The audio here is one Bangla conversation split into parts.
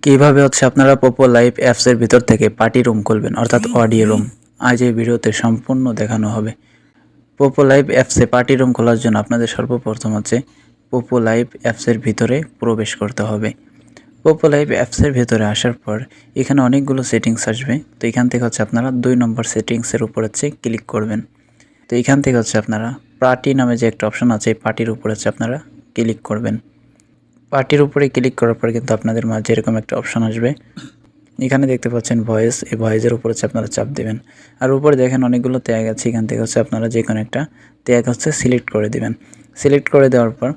কিভাবে আপনারা পোপো লাইভ অ্যাপসের ভিতর থেকে পার্টি রুম খুলবেন অর্থাৎ অডিও রুম আজ এই ভিডিওতে সম্পূর্ণ দেখানো হবে। পোপো লাইভ অ্যাপসে পার্টি রুম খোলার জন্য আপনাদের সর্বপ্রথম পোপো লাইভ অ্যাপসের ভিতরে প্রবেশ করতে হবে। পোপো লাইভ অ্যাপসের ভিতরে আসার পর এখানে অনেকগুলো সেটিংস আসবে। তো এখান থেকে আপনারা 2 নম্বর সেটিংসের উপর ক্লিক করবেন। তো এখান থেকে আপনারা পার্টি নামে যে একটা অপশন আছে, পার্টির উপর আপনারা ক্লিক করবেন। পার্টির উপরে ক্লিক করার পর কিন্তু আপনাদের মাঝে এরকম একটা অপশন আসবে। এখানে দেখতে পাচ্ছেন ভয়েস, এই ভয়েসের উপর আপনারা চাপ দেবেন। আর উপরে দেখেন অনেকগুলো ট্যাগ আছে, এখান থেকে আপনারা যে কোনো একটা ট্যাগ সিলেক্ট করে দিবেন। সিলেক্ট করে দেওয়ার পর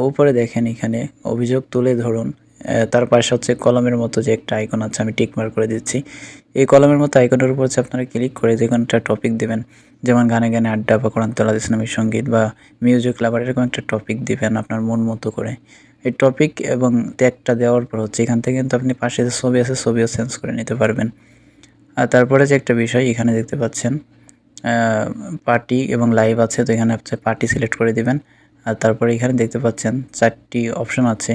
উপরে দেখেন এখানে অভিযোগ তুলে ধরুন, তার পাশে কলমের মতো যে একটা আইকন আছে, আমি টিক মার্ক করে দিচ্ছি। এই কলমের মতো আইকনের উপর আপনারা ক্লিক করে যে কোনো একটা টপিক দেবেন, যেমন গানে গানে আড্ডা বা কোরআন তেলাওয়াত ইসলামী সঙ্গীত বা মিউজিক লাভার, এরকম একটা টপিক দিবেন আপনার মন মতো করে। এই টপিক এবং ট্যাগটা দেওয়ার পর এখান থেকে কিন্তু আপনি পাশে যে ছবি আছে ছবিও চেঞ্জ করে নিতে পারবেন। আর তারপরে যে একটা বিষয় এখানে দেখতে পাচ্ছেন পার্টি এবং লাইভ আছে, তো এখানে পার্টি সিলেক্ট করে দিবেন। আর তারপরে এখানে দেখতে পাচ্ছেন 4টি অপশন আছে।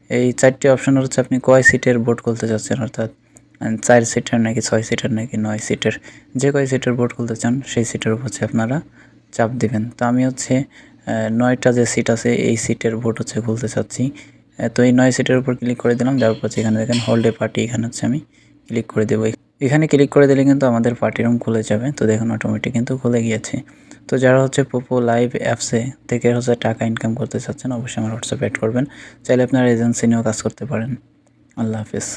এই 4টি অপশনের আপনি কয় সিটের বোট খুলতে চাচ্ছেন, অর্থাৎ 4 সিটের নাকি 6 সিটের নাকি 9 সিটের, যে কয় সিটের বোট খুলতে চান সেই সিটের উপর আপনারা চাপ দিবেন। তো আমি 9টা যে সিট আছে এই সিটের বোট খুলতে চাচ্ছি। তো এই 9 সিটের উপর ক্লিক করে দিলাম। দেওয়ার পর এখানে দেখেন হোল্ড এ পার্টি, এখানে আমি ক্লিক করে দেবো। এখানে ক্লিক করে দিলে কিন্তু আমাদের পার্টি রুম খুলে যাবে। তো দেখুন অটোমেটিক কিন্তু খুলে গিয়েছে। তো যারা পোপো লাইভ অ্যাপসে থেকে টাকা ইনকাম করতে চাচ্ছেন, অবশ্যই আমার হোয়াটসঅ্যাপ অ্যাড করবেন। চাইলে আপনারা এজেন্সি নিয়েও কাজ করতে পারেন। আল্লাহ হাফেজ।